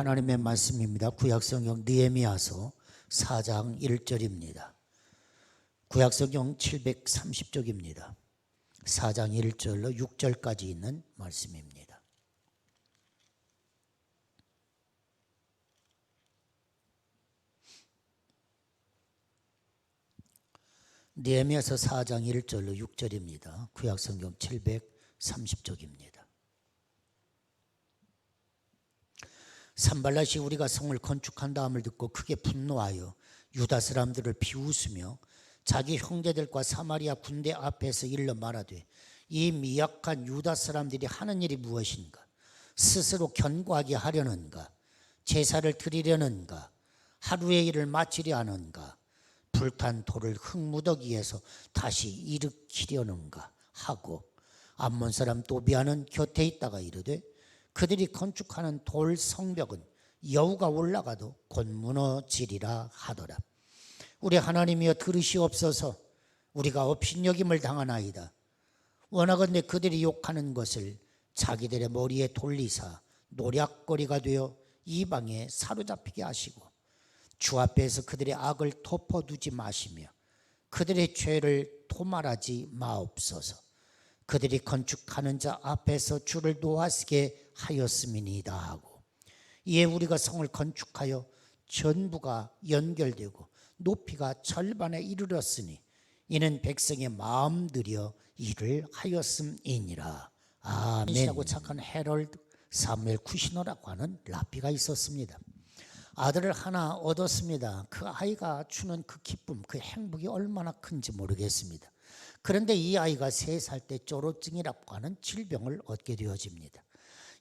하나님의 말씀입니다. 구약성경 느헤미야서 4장 1절입니다. 구약성경 730쪽입니다. 4장 1절로 6절까지 있는 말씀입니다. 느헤미야서 4장 1절로 6절입니다. 구약성경 730쪽입니다. 산발랏이 우리가 성을 건축한다함을 듣고 크게 분노하여 유다 사람들을 비웃으며 자기 형제들과 사마리아 군대 앞에서 일러 말하되 이 미약한 유다 사람들이 하는 일이 무엇인가? 스스로 견고하게 하려는가? 제사를 드리려는가? 하루의 일을 마치려 하는가? 불탄 돌을 흙무더기에서 다시 일으키려는가? 하고 암몬 사람 또비아는 곁에 있다가 이르되 그들이 건축하는 돌 성벽은 여우가 올라가도 곧 무너지리라 하더라. 우리 하나님이여 들으시옵소서. 우리가 업신여김을 당하나이다. 원하건대 그들이 욕하는 것을 자기들의 머리에 돌리사 노략거리가 되어 이방에 사로잡히게 하시고 주 앞에서 그들의 악을 덮어두지 마시며 그들의 죄를 도말하지 마옵소서. 그들이 건축하는 자 앞에서 주를 놓아쓰게 하였음이니이다 하고 이에 우리가 성을 건축하여 전부가 연결되고 높이가 절반에 이르렀으니 이는 백성의 마음 들여 일을 하였음이니라. 아멘이라고 착한 헤럴드 사무엘 쿠시너라고 하는 랍비가 있었습니다. 아들을 하나 얻었습니다. 그 아이가 주는 그 기쁨, 그 행복이 얼마나 큰지 모르겠습니다. 그런데 이 아이가 3살 때 쪼로증이라고 하는 질병을 얻게 되어집니다.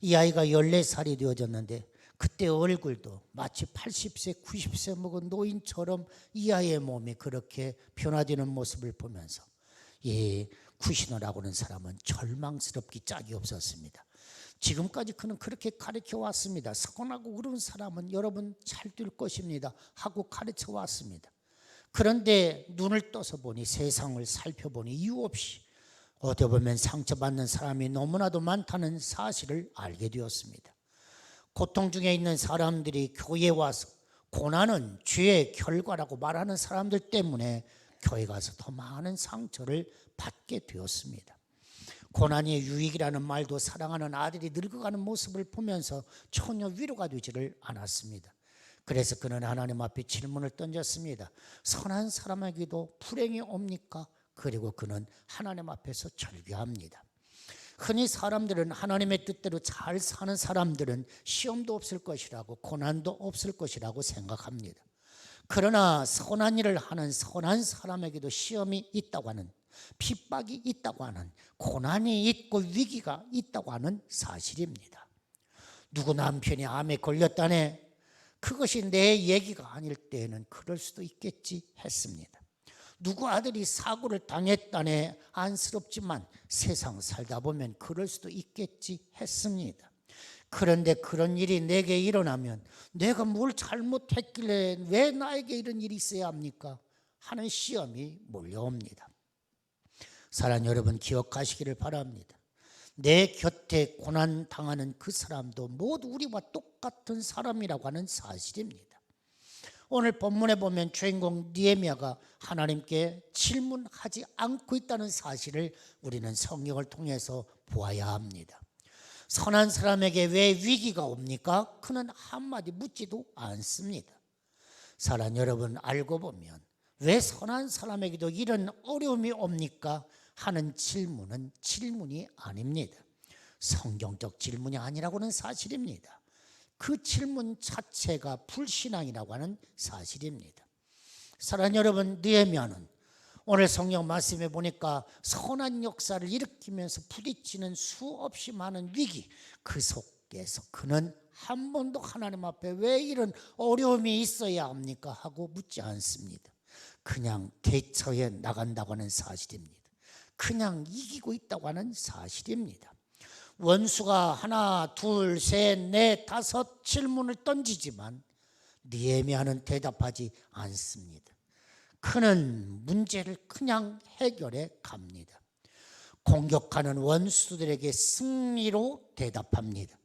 이 아이가 14살이 되어졌는데 그때 얼굴도 마치 80세, 90세 먹은 노인처럼 이 아이의 몸이 그렇게 변화되는 모습을 보면서 쿠시너라고 하는 사람은 절망스럽기 짝이 없었습니다. 지금까지 그는 그렇게 가르쳐 왔습니다. 서건하고 그런 사람은 여러분 잘 될 것입니다 하고 가르쳐 왔습니다. 그런데 눈을 떠서 보니 세상을 살펴보니 이유 없이 어떻게 보면 상처받는 사람이 너무나도 많다는 사실을 알게 되었습니다. 고통 중에 있는 사람들이 교회에 와서 고난은 죄의 결과라고 말하는 사람들 때문에 교회 가서 더 많은 상처를 받게 되었습니다. 고난이 유익이라는 말도 사랑하는 아들이 늙어가는 모습을 보면서 전혀 위로가 되지를 않았습니다. 그래서 그는 하나님 앞에 질문을 던졌습니다. 선한 사람에게도 불행이 옵니까? 그리고 그는 하나님 앞에서 절규합니다. 흔히 사람들은 하나님의 뜻대로 잘 사는 사람들은 시험도 없을 것이라고 고난도 없을 것이라고 생각합니다. 그러나 선한 일을 하는 선한 사람에게도 시험이 있다고 하는, 핍박이 있다고 하는, 고난이 있고 위기가 있다고 하는 사실입니다. 누구 남편이 암에 걸렸다네, 그것이 내 얘기가 아닐 때에는 그럴 수도 있겠지 했습니다. 누구 아들이 사고를 당했다네, 안쓰럽지만 세상 살다 보면 그럴 수도 있겠지 했습니다. 그런데 그런 일이 내게 일어나면 내가 뭘 잘못했길래 왜 나에게 이런 일이 있어야 합니까? 하는 시험이 몰려옵니다. 사랑하는 여러분, 기억하시기를 바랍니다. 내 곁에 고난당하는 그 사람도 모두 우리와 똑같은 사람이라고 하는 사실입니다. 오늘 본문에 보면 주인공 느헤미야가 하나님께 질문하지 않고 있다는 사실을 우리는 성경을 통해서 보아야 합니다. 선한 사람에게 왜 위기가 옵니까? 그는 한마디 묻지도 않습니다. 사랑하는 여러분, 알고 보면 왜 선한 사람에게도 이런 어려움이 옵니까? 하는 질문은 질문이 아닙니다. 성경적 질문이 아니라고는 사실입니다. 그 질문 자체가 불신앙이라고 하는 사실입니다. 사랑하는 여러분, 느헤미야는 오늘 성경 말씀에 보니까 선한 역사를 일으키면서 부딪히는 수없이 많은 위기, 그 속에서 그는 한 번도 하나님 앞에 왜 이런 어려움이 있어야 합니까? 하고 묻지 않습니다. 그냥 대처해 나간다고 하는 사실입니다. 그냥 이기고 있다고 하는 사실입니다. 원수가 하나, 둘, 셋, 넷, 다섯 질문을 던지지만 느헤미야는 대답하지 않습니다. 그는 문제를 그냥 해결해 갑니다. 공격하는 원수들에게 승리로 대답합니다.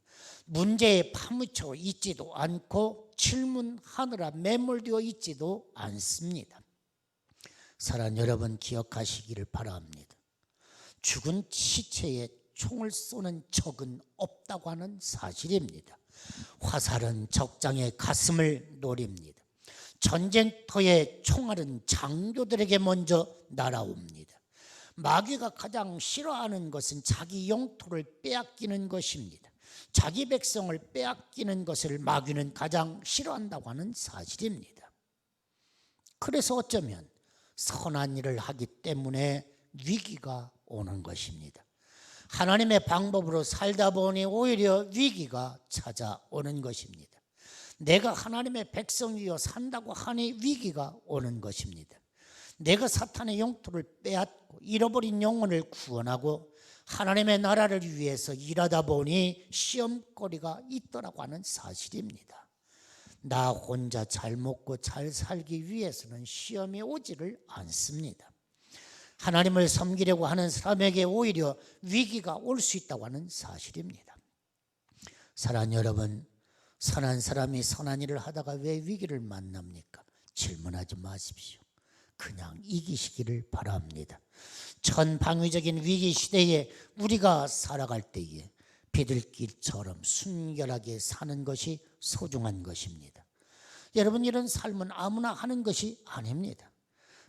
문제에 파묻혀 있지도 않고 질문하느라 매몰되어 있지도 않습니다. 사랑하는 여러분, 기억하시기를 바랍니다. 죽은 시체에 총을 쏘는 적은 없다고 하는 사실입니다. 화살은 적장의 가슴을 노립니다. 전쟁터의 총알은 장교들에게 먼저 날아옵니다. 마귀가 가장 싫어하는 것은 자기 영토를 빼앗기는 것입니다. 자기 백성을 빼앗기는 것을 마귀는 가장 싫어한다고 하는 사실입니다. 그래서 어쩌면 선한 일을 하기 때문에 위기가 오는 것입니다. 하나님의 방법으로 살다 보니 오히려 위기가 찾아오는 것입니다. 내가 하나님의 백성이여 산다고 하니 위기가 오는 것입니다. 내가 사탄의 영토를 빼앗고 잃어버린 영혼을 구원하고 하나님의 나라를 위해서 일하다 보니 시험거리가 있더라고 하는 사실입니다. 나 혼자 잘 먹고 잘 살기 위해서는 시험이 오지를 않습니다. 하나님을 섬기려고 하는 사람에게 오히려 위기가 올 수 있다고 하는 사실입니다. 사랑하는 여러분, 선한 사람이 선한 일을 하다가 왜 위기를 만납니까? 질문하지 마십시오. 그냥 이기시기를 바랍니다. 전방위적인 위기 시대에 우리가 살아갈 때에 비둘기처럼 순결하게 사는 것이 소중한 것입니다. 여러분, 이런 삶은 아무나 하는 것이 아닙니다.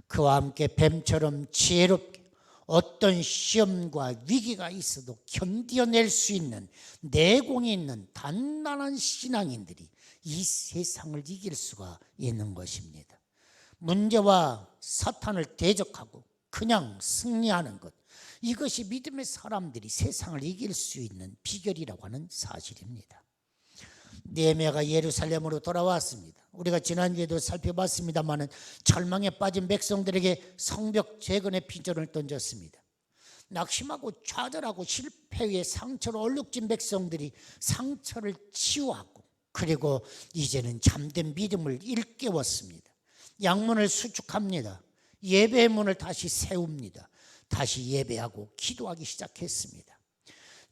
그와 함께 뱀처럼 지혜롭게 어떤 시험과 위기가 있어도 견뎌낼 수 있는 내공이 있는 단단한 신앙인들이 이 세상을 이길 수가 있는 것입니다. 문제와 사탄을 대적하고 그냥 승리하는 것, 이것이 믿음의 사람들이 세상을 이길 수 있는 비결이라고 하는 사실입니다. 느헤미야가 예루살렘으로 돌아왔습니다. 우리가 지난주에도 살펴봤습니다마는 절망에 빠진 백성들에게 성벽 재건의 비전을 던졌습니다. 낙심하고 좌절하고 실패에 상처로 얼룩진 백성들이 상처를 치유하고, 그리고 이제는 잠든 믿음을 일깨웠습니다. 양문을 수축합니다. 예배의 문을 다시 세웁니다. 다시 예배하고 기도하기 시작했습니다.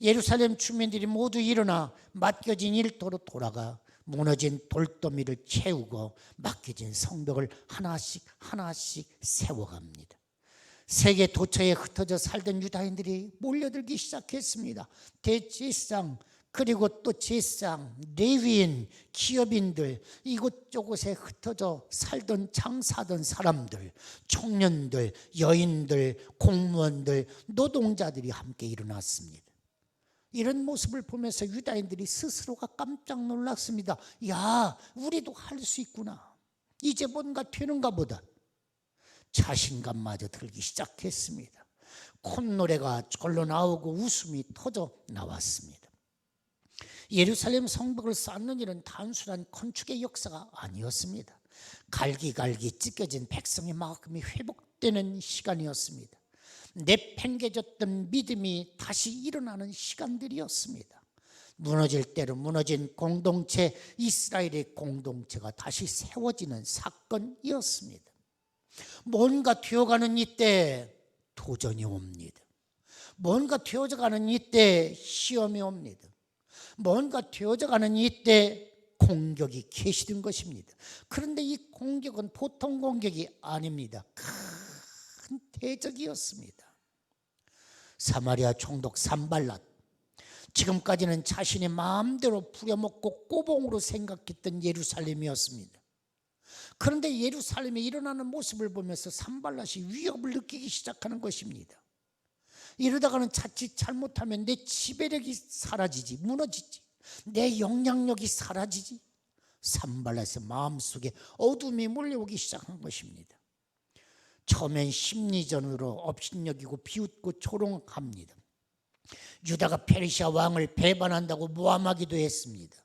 예루살렘 주민들이 모두 일어나 맡겨진 일터로 돌아가 무너진 돌더미를 채우고 맡겨진 성벽을 하나씩 하나씩 세워갑니다. 세계 도처에 흩어져 살던 유다인들이 몰려들기 시작했습니다. 대제사장, 그리고 또 제사장, 레위인, 기업인들, 이곳저곳에 흩어져 살던 장사하던 사람들, 청년들, 여인들, 공무원들, 노동자들이 함께 일어났습니다. 이런 모습을 보면서 유다인들이 스스로가 깜짝 놀랐습니다. 야, 우리도 할 수 있구나. 이제 뭔가 되는가 보다. 자신감마저 들기 시작했습니다. 콧노래가 절로 나오고 웃음이 터져 나왔습니다. 예루살렘 성벽을 쌓는 일은 단순한 건축의 역사가 아니었습니다. 갈기갈기 찢겨진 백성의 마음이 회복되는 시간이었습니다. 내팽개졌던 믿음이 다시 일어나는 시간들이었습니다. 무너질 대로 무너진 공동체, 이스라엘의 공동체가 다시 세워지는 사건이었습니다. 뭔가 되어가는 이때 도전이 옵니다. 뭔가 되어져가는 이때 시험이 옵니다. 뭔가 되어져가는 이때 공격이 계시는 것입니다. 그런데 이 공격은 보통 공격이 아닙니다. 큰 대적이었습니다. 사마리아 총독 산발랏, 지금까지는 자신의 마음대로 부려먹고 꼬봉으로 생각했던 예루살렘이었습니다. 그런데 예루살렘에 일어나는 모습을 보면서 산발랏이 위협을 느끼기 시작하는 것입니다. 이러다가는 자칫 잘못하면 내 지배력이 사라지지, 무너지지, 내 영향력이 사라지지. 산발랏의 마음속에 어둠이 몰려오기 시작한 것입니다. 처음엔 심리전으로 업신여기고 비웃고 조롱합니다. 유다가 페르시아 왕을 배반한다고 모함하기도 했습니다.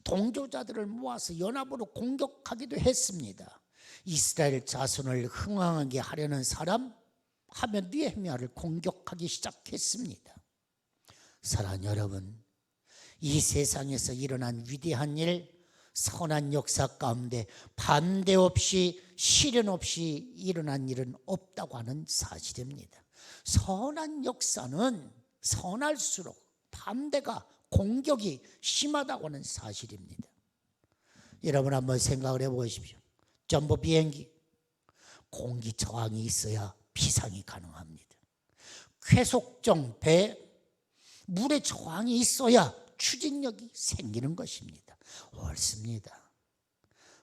동조자들을 모아서 연합으로 공격하기도 했습니다. 이스라엘 자손을 흥왕하게 하려는 사람 하면 느헤미야를 공격하기 시작했습니다. 사랑하는 여러분, 이 세상에서 일어난 위대한 일, 선한 역사 가운데 반대 없이 시련 없이 일어난 일은 없다고 하는 사실입니다. 선한 역사는 선할수록 반대가 공격이 심하다고 하는 사실입니다. 여러분 한번 생각을 해보십시오. 전부 비행기, 공기 저항이 있어야 비상이 가능합니다. 쾌속정 배, 물의 저항이 있어야 추진력이 생기는 것입니다. 옳습니다.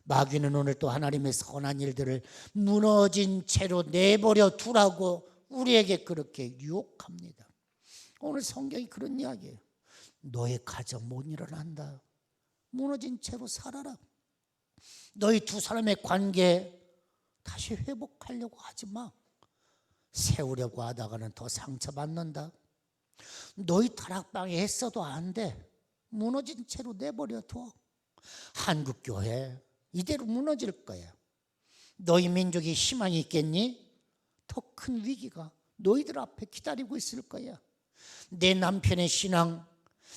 마귀는 오늘 또 하나님의 선한 일들을 무너진 채로 내버려 두라고 우리에게 그렇게 유혹합니다. 오늘 성경이 그런 이야기예요. 너의 가정 못 일어난다. 무너진 채로 살아라. 너희 두 사람의 관계 다시 회복하려고 하지 마. 세우려고 하다가는 더 상처받는다. 너희 다락방에 했어도 안 돼. 무너진 채로 내버려 둬. 한국교회 이대로 무너질 거야. 너희 민족이 희망이 있겠니? 더 큰 위기가 너희들 앞에 기다리고 있을 거야. 내 남편의 신앙,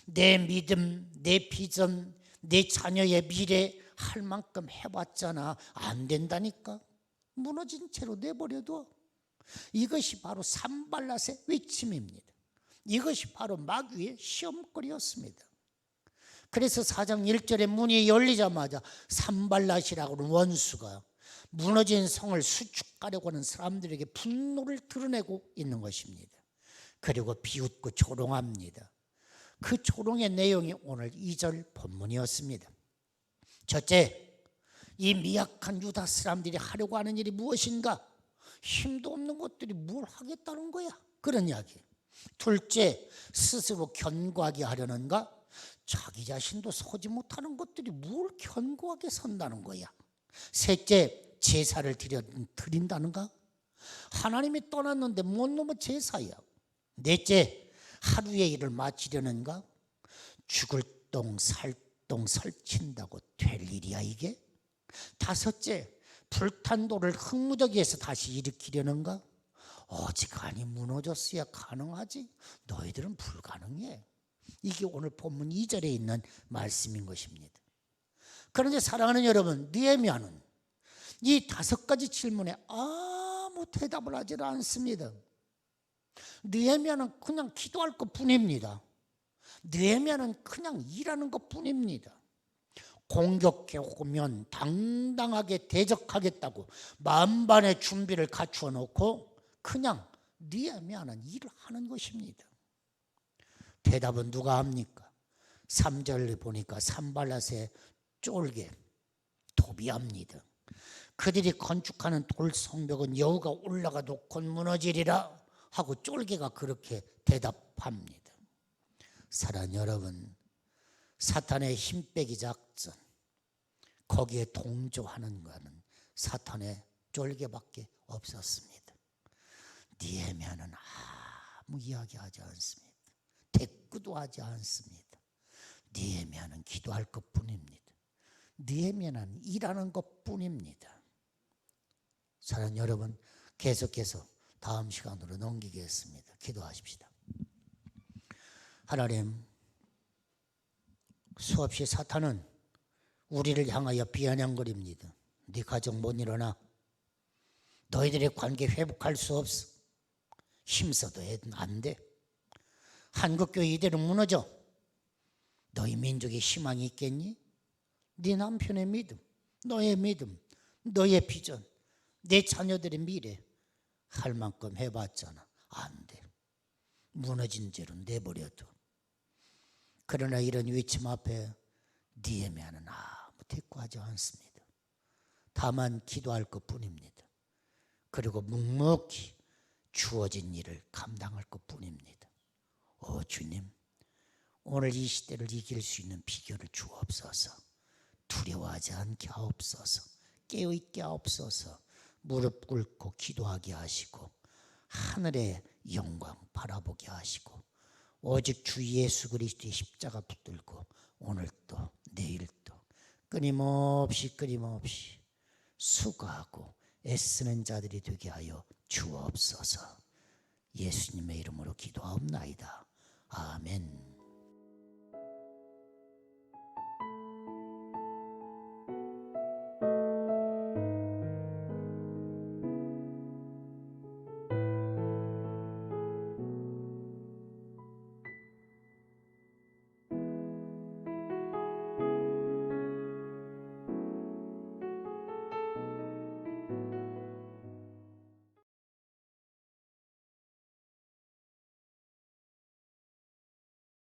내 믿음, 내 비전, 내 자녀의 미래 할 만큼 해봤잖아. 안 된다니까. 무너진 채로 내버려둬. 이것이 바로 산발랏의 외침입니다. 이것이 바로 마귀의 시험거리였습니다. 그래서 4장 1절에 문이 열리자마자 산발랏이라고 하는 원수가 무너진 성을 수축하려고 하는 사람들에게 분노를 드러내고 있는 것입니다. 그리고 비웃고 조롱합니다. 그 조롱의 내용이 오늘 2절 본문이었습니다. 첫째, 이 미약한 유다 사람들이 하려고 하는 일이 무엇인가? 힘도 없는 것들이 뭘 하겠다는 거야. 그런 이야기. 둘째, 스스로 견고하게 하려는가? 자기 자신도 서지 못하는 것들이 뭘 견고하게 선다는 거야. 셋째, 제사를 드린다는가? 하나님이 떠났는데 뭔 놈의 제사야. 넷째, 하루의 일을 마치려는가? 죽을 똥 살똥 설친다고 될 일이야 이게? 다섯째, 불탄 돌을 흙무더기에서 다시 일으키려는가? 어지간히 무너졌어야 가능하지. 너희들은 불가능해. 이게 오늘 본문 2절에 있는 말씀인 것입니다. 그런데 사랑하는 여러분, 느헤미야는 이 5가지 질문에 아무 대답을 하지 않습니다. 느헤미야는 그냥 기도할 것뿐입니다. 느헤미야는 그냥 일하는 것뿐입니다. 공격해 오면 당당하게 대적하겠다고 만반의 준비를 갖추어 놓고 그냥 느헤미야는 일을 하는 것입니다. 대답은 누가 합니까? 3절을 보니까 산발랏의 쫄개 도비합니다. 그들이 건축하는 돌 성벽은 여호가 올라가 놓고 무너지리라 하고 쫄개가 그렇게 대답합니다. 사랑하는 여러분, 사탄의 힘빼기 작전, 거기에 동조하는 것은 사탄의 쫄개밖에 없었습니다. 느헤미야는 아무 이야기하지 않습니다. 대꾸도 하지 않습니다. 느헤미야는 기도할 것뿐입니다. 느헤미야는 일하는 것뿐입니다. 사랑하는 여러분, 계속해서 다음 시간으로 넘기겠습니다. 기도하십시다. 하나님, 수없이 사탄은 우리를 향하여 비아냥거립니다. 네 가정 못 일어나. 너희들의 관계 회복할 수 없어. 힘써도 안 돼. 한국교회 이대로 무너져. 너희 민족에 희망이 있겠니? 네 남편의 믿음, 너의 믿음, 너의 비전, 내 자녀들의 미래 할 만큼 해봤잖아. 안 돼. 무너진 채로 내버려둬. 그러나 이런 외침 앞에 느헤미야는 아무 대꾸하지 않습니다. 다만 기도할 것뿐입니다. 그리고 묵묵히 주어진 일을 감당할 것뿐입니다. 주님, 오늘 이 시대를 이길 수 있는 비결을 주옵소서. 두려워하지 않게 하옵소서. 깨어있게 하옵소서. 무릎 꿇고 기도하게 하시고 하늘의 영광 바라보게 하시고 오직 주 예수 그리스도의 십자가 붙들고 오늘도 내일도 끊임없이 수고하고 애쓰는 자들이 되게 하여 주옵소서. 예수님의 이름으로 기도하옵나이다. 아멘.